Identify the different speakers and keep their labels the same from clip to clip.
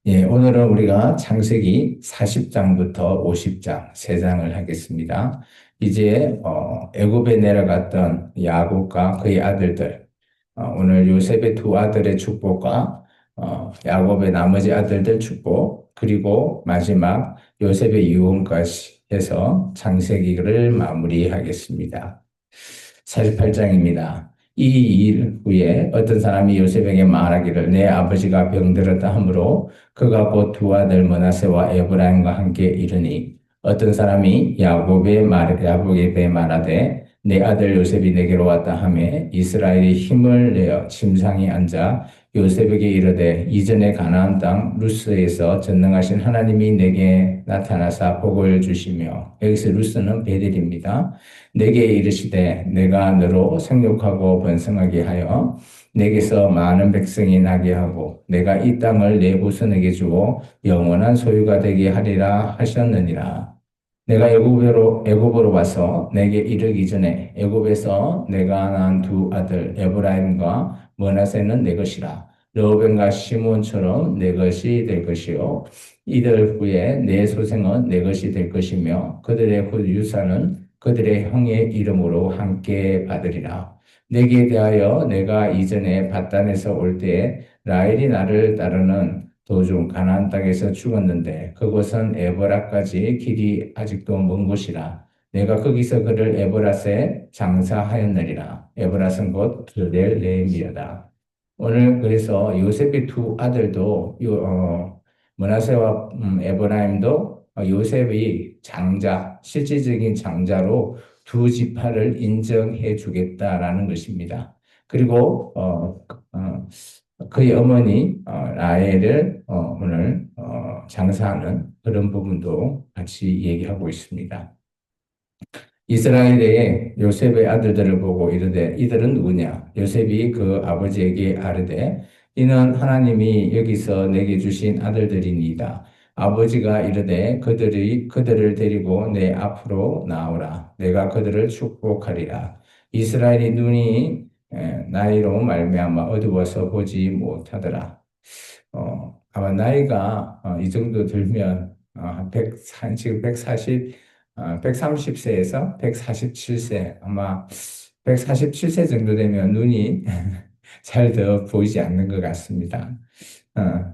Speaker 1: 오늘은 우리가 창세기 40장부터 50장, 3장을 하겠습니다. 이제 애굽에 내려갔던 야곱과 그의 아들들, 오늘 요셉의 두 아들의 축복과 야곱의 나머지 아들들 축복, 그리고 마지막 요셉의 유언까지 해서 창세기를 마무리하겠습니다. 48장입니다. 이 일 후에 어떤 사람이 요셉에게 말하기를 내 아버지가 병들었다 하므로 그가 곧 두 아들 므낫세와 에브라임과 함께 이르니 어떤 사람이 야곱에게 말하되 내 아들 요셉이 내게로 왔다 하매 이스라엘이 힘을 내어 침상에 앉아 요셉에게 이르되 이전에 가나안 땅 루스에서 전능하신 하나님이 내게 나타나사 복을 주시며, 여기서 루스는 베델입니다. 내게 이르시되 내가 너로 생육하고 번성하게 하여 내게서 많은 백성이 나게 하고 내가 이 땅을 내 후손에게 주어 영원한 소유가 되게 하리라 하셨느니라. 내가 애굽으로 와서 내게 이르기 전에 애굽에서 내가 낳은 두 아들 에브라임과 므낫세는 내 것이라. 르우벤과 시몬처럼 내 것이 될 것이요 이들 후에 내 소생은 내 것이 될 것이며 그들의 후 유산은 그들의 형의 이름으로 함께 받으리라. 내게 대하여 내가 이전에 밧단에서 올 때에 라헬이 나를 따르는 도중 가나안 땅에서 죽었는데 그곳은 에버라까지 길이 아직도 먼 곳이라. 내가 거기서 그를 에버라스에 장사하였느니라. 에버라스는 곧 그델레헴이다. 오늘 그래서 요셉의 두 아들도 므낫세와 에브라임도 요셉의 장자, 실질적인 장자로 두 지파를 인정해 주겠다라는 것입니다. 그리고 그의 어머니 라헬을 오늘 장사하는 그런 부분도 같이 얘기하고 있습니다. 이스라엘의 요셉의 아들들을 보고 이르되 이들은 누구냐? 요셉이 그 아버지에게 아르되 이는 하나님이 여기서 내게 주신 아들들이니이다. 아버지가 이르되 그들을 데리고 내 앞으로 나오라. 내가 그들을 축복하리라. 이스라엘의 눈이 나이로 말미암아 어두워서 보지 못하더라. 아마 나이가 이 정도 들면 지금 130세에서 147세, 아마 147세 정도 되면 눈이 잘 더 보이지 않는 것 같습니다.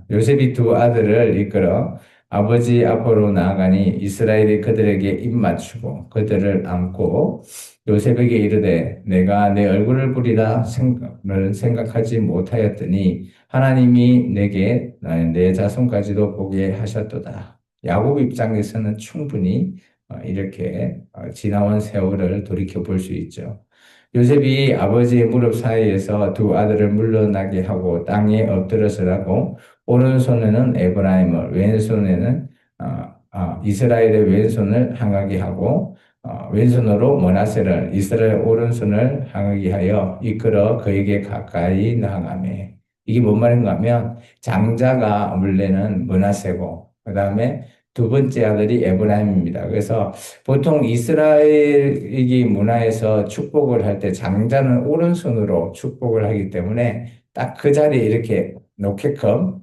Speaker 1: 요셉이 두 아들을 이끌어 아버지 앞으로 나아가니 이스라엘이 그들에게 입 맞추고 그들을 안고 요셉에게 이르되 내가 내 얼굴을 보리라 생각하지 못하였더니 하나님이 내게 내 자손까지도 보게 하셨도다. 야곱 입장에서는 충분히 이렇게 지나온 세월을 돌이켜 볼 수 있죠. 요셉이 아버지의 무릎 사이에서 두 아들을 물러나게 하고 땅에 엎드려서라고 오른손에는 에브라임을 왼손에는 이스라엘의 왼손을 향하게 하고 왼손으로 므낫세를 이스라엘 오른손을 향하게 하여 이끌어 그에게 가까이 나아가매. 이게 뭔 말인가 하면 장자가 원래는 므낫세고 그 다음에 두 번째 아들이 에브라임입니다. 그래서 보통 이스라엘이 문화에서 축복을 할 때 장자는 오른손으로 축복을 하기 때문에 딱 그 자리에 이렇게 놓게끔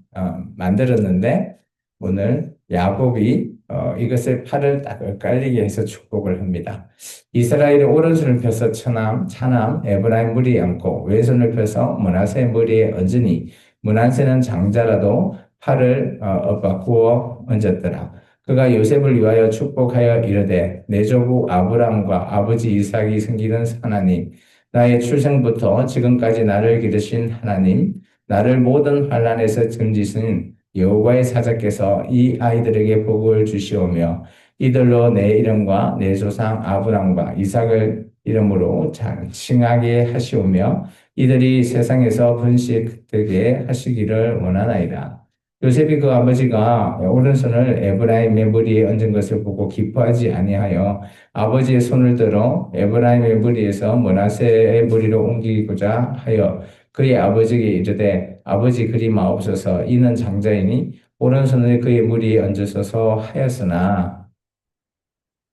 Speaker 1: 만들었는데 오늘 야곱이 이것을 팔을 딱 엇갈리게 해서 축복을 합니다. 이스라엘의 오른손을 펴서 차남 에브라임 무리에 얹고 왼손을 펴서 므낫세 무리에 얹으니 므낫세는 장자라도 팔을 바꾸어 얹었더라. 그가 요셉을 위하여 축복하여 이르되 내 조부 아브람과 아버지 이삭이 섬기던 하나님, 나의 출생부터 지금까지 나를 기르신 하나님, 나를 모든 환난에서 건지신 여호와의 사자께서 이 아이들에게 복을 주시오며 이들로 내 이름과 내 조상 아브람과 이삭을 이름으로 칭하게 하시오며 이들이 세상에서 번식되게 하시기를 원하나이다. 요셉이 그 아버지가 오른손을 에브라임의 머리에 얹은 것을 보고 기뻐하지 아니하여 아버지의 손을 들어 에브라임의 머리에서 므낫세의 머리로 옮기고자 하여 그의 아버지에게 이르되 아버지 그리 마옵소서 이는 장자이니 오른손을 그의 머리에 얹으소서 하였으나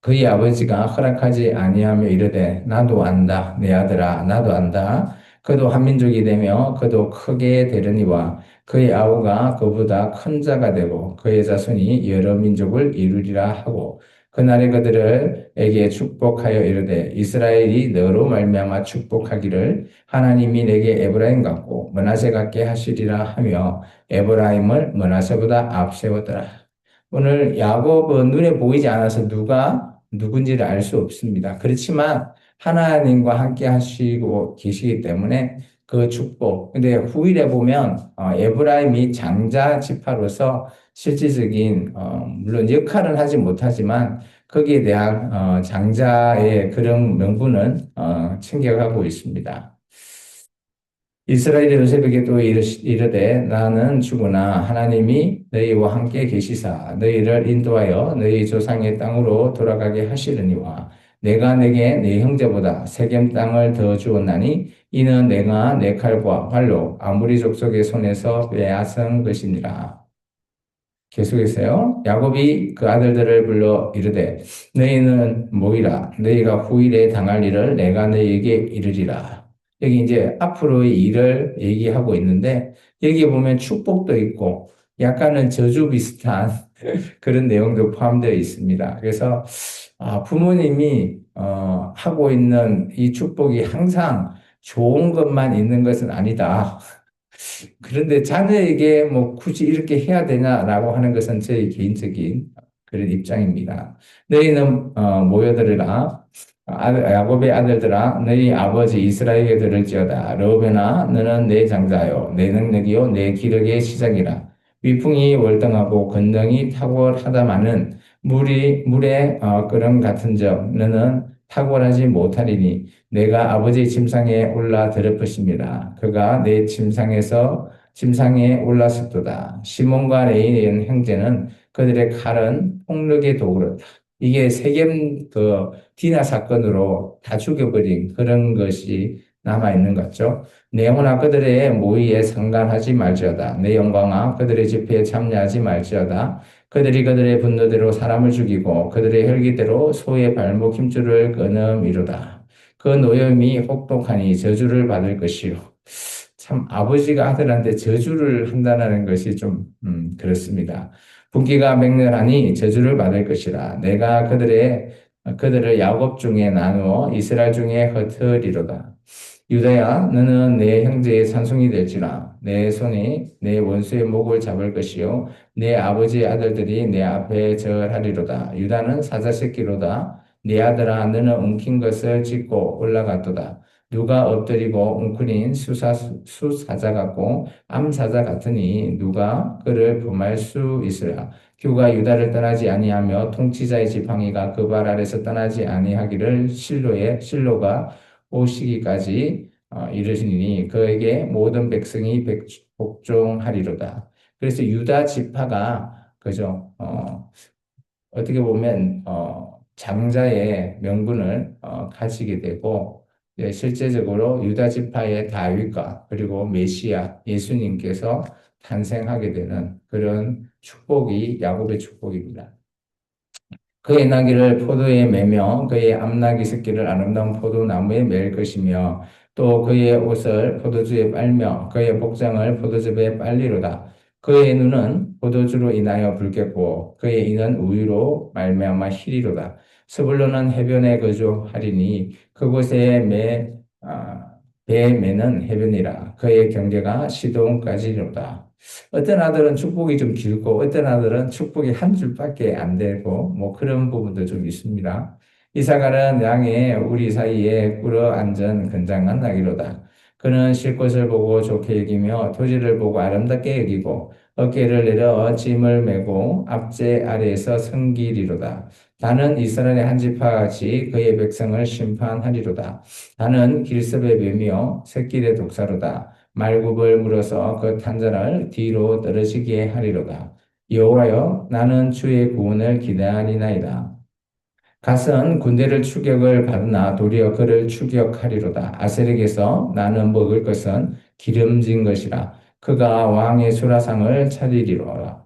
Speaker 1: 그의 아버지가 허락하지 아니하며 이르되 나도 안다 내 아들아 나도 안다 그도 한 민족이 되며 그도 크게 되려니와 그의 아우가 그보다 큰 자가 되고 그의 자손이 여러 민족을 이루리라 하고 그날에 그들에게 축복하여 이르되 이스라엘이 너로 말미암아 축복하기를 하나님이 내게 에브라임 같고 므낫세 같게 하시리라 하며 에브라임을 므낫세보다 앞세웠더라. 오늘 야곱은 눈에 보이지 않아서 누가 누군지를 알 수 없습니다. 그렇지만 하나님과 함께 하시고 계시기 때문에 그 축복. 근데 후일에 보면 에브라임이 장자 지파로서 실질적인 물론 역할은 하지 못하지만 거기에 대한 장자의 그런 명분은 챙겨가고 있습니다. 이스라엘의 요셉에게 또 이르되 나는 주구나 하나님이 너희와 함께 계시사 너희를 인도하여 너희 조상의 땅으로 돌아가게 하시려니와 내가 내게 네 형제보다 세겜 땅을 더 주었나니 이는 내가 내 칼과 활로 아무리 족속의 손에서 빼앗은 것이니라. 계속해서요. 야곱이 그 아들들을 불러 이르되 너희는 모이라 너희가 후일에 당할 일을 내가 너희에게 이르리라. 여기 이제 앞으로의 일을 얘기하고 있는데 여기 보면 축복도 있고 약간은 저주 비슷한 그런 내용도 포함되어 있습니다. 그래서 부모님이 하고 있는 이 축복이 항상 좋은 것만 있는 것은 아니다. 그런데 자녀에게 뭐 굳이 이렇게 해야 되냐라고 하는 것은 제 개인적인 그런 입장입니다. 너희는 모여들으라. 야곱의 아들들아 너희 아버지 이스라엘에게 들을지어다. 르우벤아 너는 내 장자요 내 능력이요 내 기력의 시작이라. 위풍이 월등하고 건능이 탁월하다마는 물에 끓음 같은 점 너는 탁월하지 못하리니 내가 아버지 침상에 올라 더럽히십니다. 그가 내 침상에 올랐었도다. 시몬과 레이의 형제는 그들의 칼은 폭력의 도구로다. 이게 세겜 그 디나 사건으로 다 죽여버린 그런 것이 남아 있는 거죠. 내 혼아 그들의 모의에 상관하지 말지어다. 내 영광아 그들의 집회에 참여하지 말지어다. 그들이 그들의 분노대로 사람을 죽이고 그들의 혈기대로 소의 발목 힘줄을 끊음이로다. 그 노염이 혹독하니 저주를 받을 것이요. 참 아버지가 아들한테 저주를 한다는 것이 좀 그렇습니다. 분기가 맹렬하니 저주를 받을 것이라. 내가 그들을 야곱 중에 나누어 이스라엘 중에 흩으리로다. 유다야, 너는 내 형제의 산송이 될지라. 내 손이 내 원수의 목을 잡을 것이요. 내 아버지의 아들들이 내 앞에 절하리로다. 유다는 사자 새끼로다. 네 아들아, 너는 엉킨 것을 찢고 올라갔도다. 누가 엎드리고 웅크린 수사자 같고 암사자 같으니 누가 그를 범할 수 있으랴. 규가 유다를 떠나지 아니하며 통치자의 지팡이가 그 발 아래서 떠나지 아니하기를 실로가 오시기까지 이르시니 그에게 모든 백성이 복종하리로다. 그래서 유다 지파가 그죠? 어떻게 보면 장자의 명분을 가지게 되고 실제적으로 유다 지파의 다윗과 그리고 메시아 예수님께서 탄생하게 되는 그런 축복이 야곱의 축복입니다. 그의 나귀를 포도에 매며 그의 암나귀 새끼를 아름다운 포도나무에 맬 것이며 또 그의 옷을 포도주에 빨며 그의 복장을 포도즙에 빨리로다. 그의 눈은 포도주로 인하여 붉겠고 그의 이는 우유로 말미암아 희리로다. 스불론은 해변에 거주하리니 그곳에 배 매는 해변이라. 그의 경계가 시돈까지로다. 어떤 아들은 축복이 좀 길고 어떤 아들은 축복이 한 줄밖에 안 되고 뭐 그런 부분도 좀 있습니다. 이사갈은 양의 우리 사이에 꿇어 앉은 건장한 나귀로다. 그는 쉴 곳을 보고 좋게 여기며 토지를 보고 아름답게 여기고 어깨를 내려 짐을 메고 앞제 아래에서 섬기리로다. 나는 이스라엘의 한 지파같이 그의 백성을 심판하리로다. 나는 길섭의 뱀이요 새끼의 독사로다. 말굽을 물어서 그 탄자를 뒤로 떨어지게 하리로다. 여호와여, 나는 주의 구원을 기대하리나이다. 갓은 군대를 추격을 받으나 도리어 그를 추격하리로다. 아셀에게서 나는 먹을 것은 기름진 것이라. 그가 왕의 수라상을 차리리로다.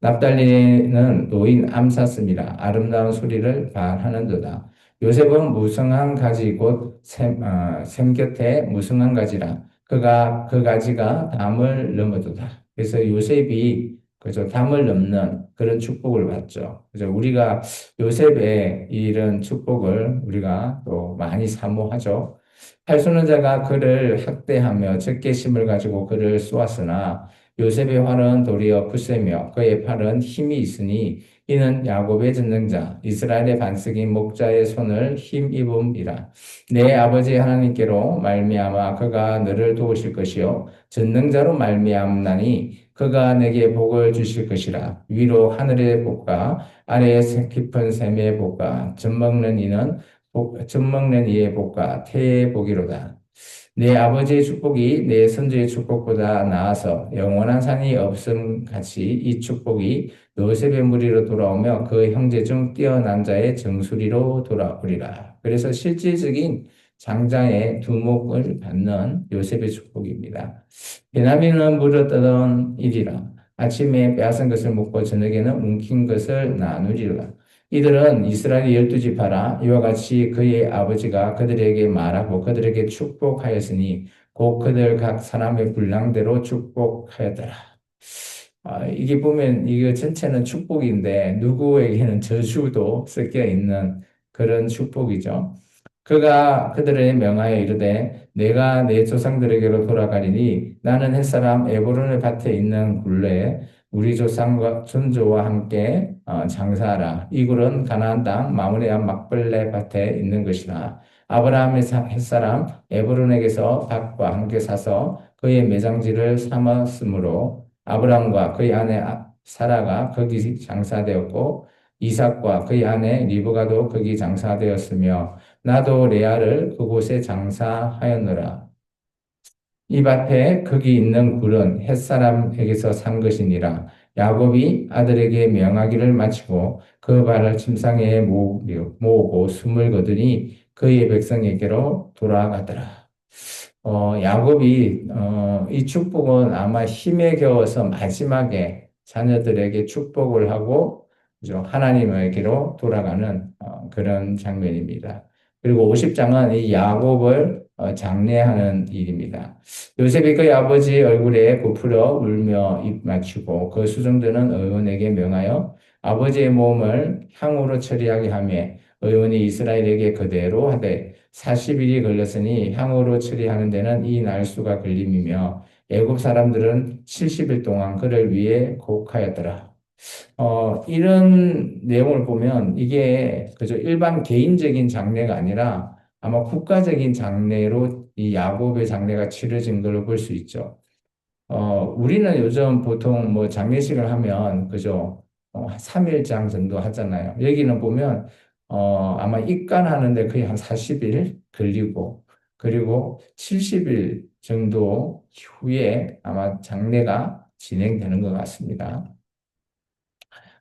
Speaker 1: 납달리는 노인 암사슴이라. 아름다운 소리를 발하는도다. 요셉은 무성한 가지 곧 샘 곁에 무성한 가지라. 그가 그 가지가 담을 넘어도다. 그래서 요셉이 그죠 담을 넘는 그런 축복을 받죠. 그죠 우리가 요셉의 이런 축복을 우리가 또 많이 사모하죠. 팔순원자가 그를 학대하며 적개심을 가지고 그를 쏘았으나 요셉의 활은 도리어 굳세며 그의 팔은 힘이 있으니 이는 야곱의 전능자 이스라엘의 반석인 목자의 손을 힘입음이라. 내 아버지 하나님께로 말미암아 그가 너를 도우실 것이요 전능자로 말미암나니 그가 내게 복을 주실 것이라. 위로 하늘의 복과 아래에 깊은 샘의 복과 젖먹는 이는 젖먹는 이의 복과 태의 복이로다. 내 아버지의 축복이 내 선조의 축복보다 나아서 영원한 산이 없음 같이 이 축복이 요셉의 무리로 돌아오며 그 형제 중 뛰어난 자의 정수리로 돌아오리라. 그래서 실질적인 장자의 두목을 받는 요셉의 축복입니다. 베냐민은 물어뜯은 일이라. 아침에 빼앗은 것을 먹고 저녁에는 움킨 것을 나누리라. 이들은 이스라엘 12지파라 이와 같이 그의 아버지가 그들에게 말하고 그들에게 축복하였으니 곧 그들 각 사람의 분량대로 축복하였더라. 이게 보면 이거 전체는 축복인데 누구에게는 저주도 섞여 있는 그런 축복이죠. 그가 그들에 명하여 이르되 내가 내 조상들에게로 돌아가리니 나는 햇사람 에브론의 밭에 있는 굴레에 우리 조상과 존조와 함께 장사하라. 이 굴은 가나안 땅 마므레아 막벨레 밭에 있는 것이라. 아브라함의 햇사람 에브론에게서 밭과 함께 사서 그의 매장지를 삼았으므로 아브라함과 그의 아내 사라가 거기 장사되었고 이삭과 그의 아내 리브가도 거기 장사되었으며 나도 레아를 그곳에 장사하였노라. 이 밭에 거기 있는 굴은 햇사람에게서 산 것이니라. 야곱이 아들에게 명하기를 마치고 그 발을 침상에 모으고 숨을 거두니 그의 백성에게로 돌아가더라. 야곱이 이 축복은 아마 힘에 겨워서 마지막에 자녀들에게 축복을 하고 그죠? 하나님에게로 돌아가는 그런 장면입니다. 그리고 50장은 이 야곱을 장례하는 일입니다. 요셉이 그의 아버지 얼굴에 부풀어 울며 입 맞추고 그 수종드는 의원에게 명하여 아버지의 몸을 향으로 처리하게 하며 의원이 이스라엘에게 그대로 하되 40일이 걸렸으니 향으로 처리하는 데는 이 날수가 걸림이며 애굽 사람들은 70일 동안 그를 위해 곡하였더라. 이런 내용을 보면 이게 그저 일반 개인적인 장례가 아니라 아마 국가적인 장례로 이 야곱의 장례가 치러진 걸로 볼 수 있죠. 우리는 요즘 보통 뭐 장례식을 하면 그죠? 3일장 정도 하잖아요. 여기는 보면 아마 입관하는데 거의 한 40일 걸리고 그리고 70일 정도 후에 아마 장례가 진행되는 것 같습니다.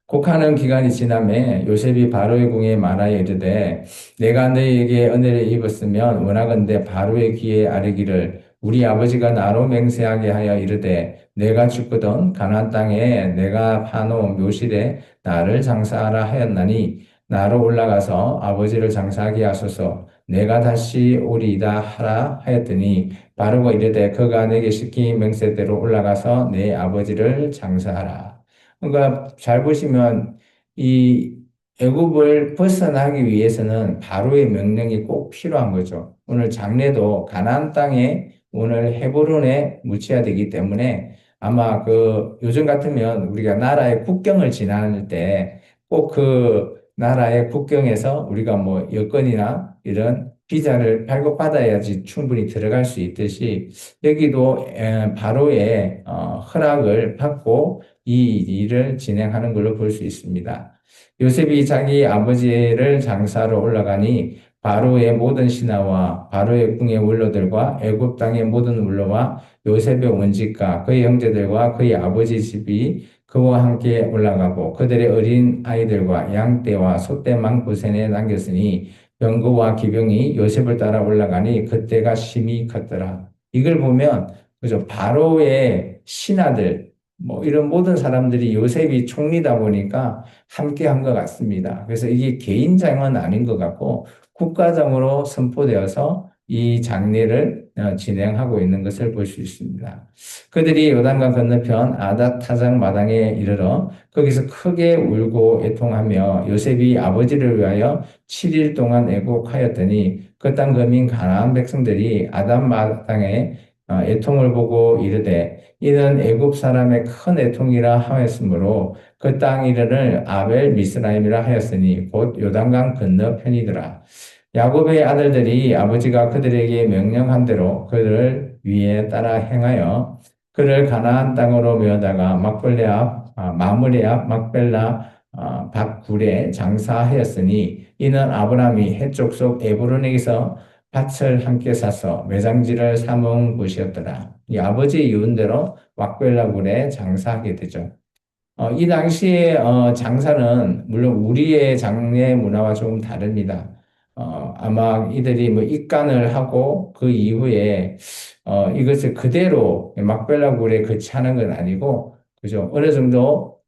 Speaker 1: 곡하는 기간이 지남에 요셉이 바로의 궁에 말하여 이르되 내가 너희에게 은혜를 입었으면 원하건대 바로의 귀에 아뢰기를 우리 아버지가 나로 맹세하게 하여 이르되 내가 죽거든 가나안 땅에 내가 파놓은 묘실에 나를 장사하라 하였나니 나로 올라가서 아버지를 장사하게 하소서 내가 다시 오리이다 하라 하였더니 바로가 이르되 그가 내게 시킨 맹세대로 올라가서 내 아버지를 장사하라. 그러니까 잘 보시면 이 애굽을 벗어나기 위해서는 바로의 명령이 꼭 필요한 거죠. 오늘 장례도 가나안 땅에 오늘 헤브론에 묻혀야 되기 때문에 아마 그 요즘 같으면 우리가 나라의 국경을 지나는 때 꼭 그 나라의 국경에서 우리가 뭐 여권이나 이런 비자를 발급받아야지 충분히 들어갈 수 있듯이 여기도 바로의 허락을 받고 이 일을 진행하는 걸로 볼 수 있습니다. 요셉이 자기 아버지를 장사로 올라가니 바로의 모든 신하와 바로의 궁의 원로들과 애굽 땅의 모든 원로와 요셉의 원직과 그의 형제들과 그의 아버지 집이 그와 함께 올라가고 그들의 어린 아이들과 양떼와 소떼만 고센에 남겼으니 병거와 기병이 요셉을 따라 올라가니 그때가 심히 컸더라. 이걸 보면 그죠 바로의 신하들 뭐 이런 모든 사람들이 요셉이 총리다 보니까 함께 한 것 같습니다. 그래서 이게 개인장은 아닌 것 같고 국가장으로 선포되어서 이 장례를 진행하고 있는 것을 볼 수 있습니다. 그들이 요단강 건너편 아닷 타작 마당에 이르러 거기서 크게 울고 애통하며 요셉이 아버지를 위하여 7일 동안 애곡하였더니 그 땅 거민 가나안 백성들이 아닷 마당에 애통을 보고 이르되 이는 애굽 사람의 큰 애통이라 하였으므로 그 땅 이름을 아벨 미스라임이라 하였으니 곧 요단강 건너편이더라. 야곱의 아들들이 아버지가 그들에게 명령한 대로 그를 위에 따라 행하여 그를 가나안 땅으로 메어다가 막벌레 앞 마므레 앞 막벨라 밭굴에 장사하였으니 이는 아브라함이 해쪽 속 에브론에게서 밭을 함께 사서 매장지를 삼은 곳이었더라. 이 아버지의 유언대로 막벨라 굴에 장사하게 되죠. 이 당시에 장사는 물론 우리의 장례 문화와 조금 다릅니다. 아마 이들이 뭐 입간을 하고 그 이후에 이것을 그대로 막벨라 굴에 거치하는 건 아니고 그죠? 어느 정도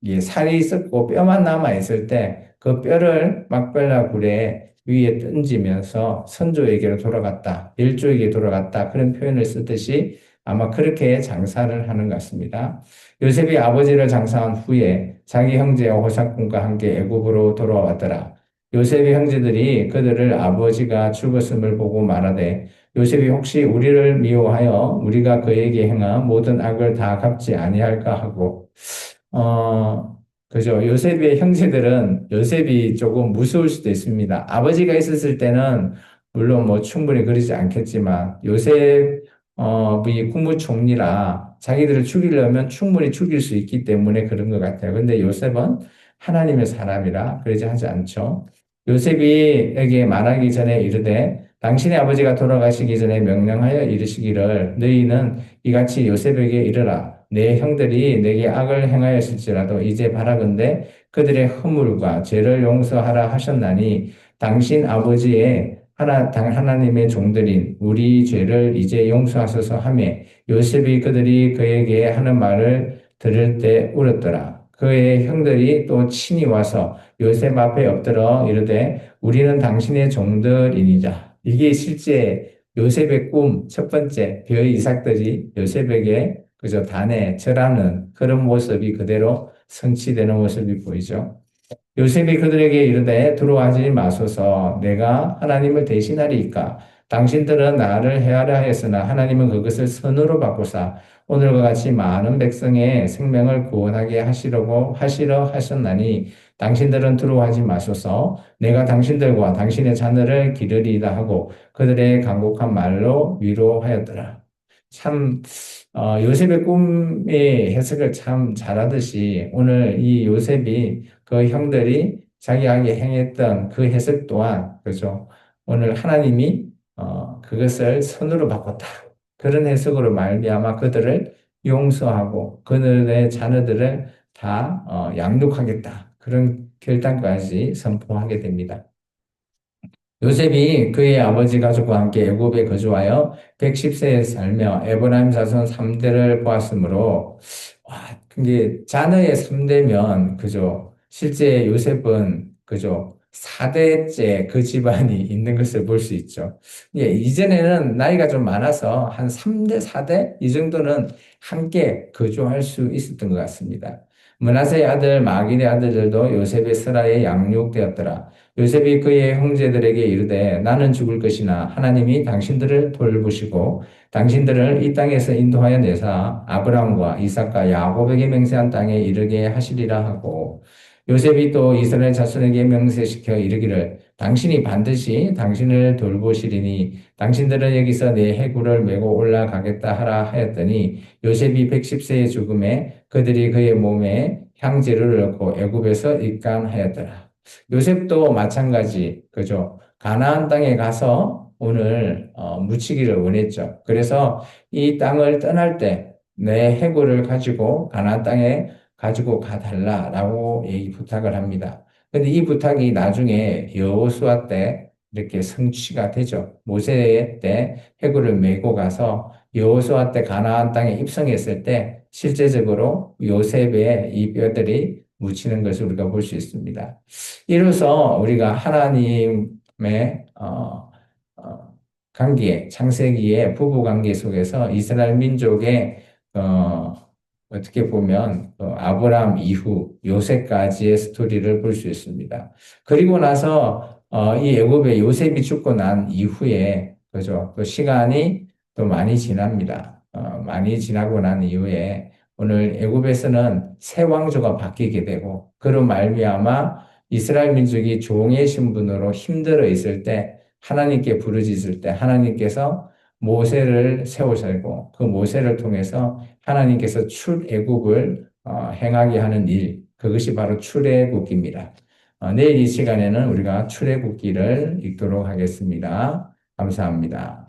Speaker 1: 이 살이 썩고 뼈만 남아 있을 때 그 뼈를 막벨라 굴에 위에 던지면서 선조에게로 돌아갔다, 일조에게 돌아갔다 그런 표현을 쓰듯이 아마 그렇게 장사를 하는 것 같습니다. 요셉이 아버지를 장사한 후에 자기 형제와 호사꾼과 함께 애굽으로 돌아왔더라. 요셉의 형제들이 그들을 아버지가 죽었음을 보고 말하되 요셉이 혹시 우리를 미워하여 우리가 그에게 행한 모든 악을 다 갚지 아니할까 하고 그죠. 요셉의 형제들은 요셉이 조금 무서울 수도 있습니다. 아버지가 있었을 때는 물론 뭐 충분히 그러지 않겠지만 요셉 이 국무총리라 자기들을 죽이려면 충분히 죽일 수 있기 때문에 그런 것 같아요. 근데 요셉은 하나님의 사람이라 그러지 하지 않죠. 요셉이 에게 말하기 전에 이르되 당신의 아버지가 돌아가시기 전에 명령하여 이르시기를 너희는 이같이 요셉에게 이르라. 내 형들이 내게 악을 행하였을지라도 이제 바라건대 그들의 허물과 죄를 용서하라 하셨나니 당신 아버지의 하나님의 종들인 우리 죄를 이제 용서하소서 하며 요셉이 그들이 그에게 하는 말을 들을 때 울었더라. 그의 형들이 또 친히 와서 요셉 앞에 엎드러 이르되 우리는 당신의 종들이니라. 이게 실제 요셉의 꿈 첫 번째 벼의 이삭들이 요셉에게 그저 단에 절하는 그런 모습이 그대로 성취되는 모습이 보이죠. 요셉이 그들에게 이르되 두려워하지 마소서 내가 하나님을 대신하리이까 당신들은 나를 헤아려 하였으나 하나님은 그것을 선으로 바꾸사 오늘과 같이 많은 백성의 생명을 구원하게 하시려 하셨나니 당신들은 두려워하지 마소서 내가 당신들과 당신의 자녀를 기르리이다 하고 그들의 간곡한 말로 위로하였더라. 참 요셉의 꿈의 해석을 참 잘하듯이 오늘 이 요셉이 그 형들이 자기에게 행했던 그 해석 또한 그죠. 오늘 하나님이 그것을 선으로 바꿨다. 그런 해석으로 말미암아 그들을 용서하고 그들의 자녀들을 다 양육하겠다. 그런 결단까지 선포하게 됩니다. 요셉이 그의 아버지 가족과 함께 애굽에 거주하여 110세에 살며 에브라임 자손 3대를 보았으므로 와, 이게 자녀의 3대면 그죠. 실제 요셉은 그죠. 4대째 그 집안이 있는 것을 볼 수 있죠. 예, 이전에는 나이가 좀 많아서 한 3대, 4대 이 정도는 함께 거주할 수 있었던 것 같습니다. 므낫세의 아들 마길의 아들들도 요셉의 슬하에 양육되었더라. 요셉이 그의 형제들에게 이르되 나는 죽을 것이나 하나님이 당신들을 돌보시고 당신들을 이 땅에서 인도하여 내사 아브라함과 이삭과 야곱에게 맹세한 땅에 이르게 하시리라 하고 요셉이 또 이스라엘 자손에게 명세시켜 이르기를 당신이 반드시 당신을 돌보시리니 당신들은 여기서 내 해구를 메고 올라가겠다 하라 하였더니 요셉이 110세의 죽음에 그들이 그의 몸에 향재를 넣고 애굽에서 입간하였더라. 요셉도 마찬가지, 그죠? 가나안 땅에 가서 오늘 묻히기를 원했죠. 그래서 이 땅을 떠날 때 내 해골을 가지고 가나안 땅에 가지고 가달라라고 부탁을 합니다. 근데 이 부탁이 나중에 여호수아 때 이렇게 성취가 되죠. 모세 때 해골을 메고 가서 여호수아 때 가나안 땅에 입성했을 때 실제적으로 요셉의 이 뼈들이 묻히는 것을 우리가 볼 수 있습니다. 이로써 우리가 하나님의 관계, 창세기의 부부 관계 속에서 이스라엘 민족의 어, 어떻게 보면 아브라함 이후 요셉까지의 스토리를 볼 수 있습니다. 그리고 나서 이 애굽에 요셉이 죽고 난 이후에 그죠? 또 시간이 또 많이 지납니다. 많이 지나고 난 이후에 오늘 애굽에서는 새 왕조가 바뀌게 되고 그로 말미암아 이스라엘 민족이 종의 신분으로 힘들어 있을 때 하나님께 부르짖을 때 하나님께서 모세를 세우시고 그 모세를 통해서 하나님께서 출애굽을 행하게 하는 일, 그것이 바로 출애굽기입니다. 내일 이 시간에는 우리가 출애굽기를 읽도록 하겠습니다. 감사합니다.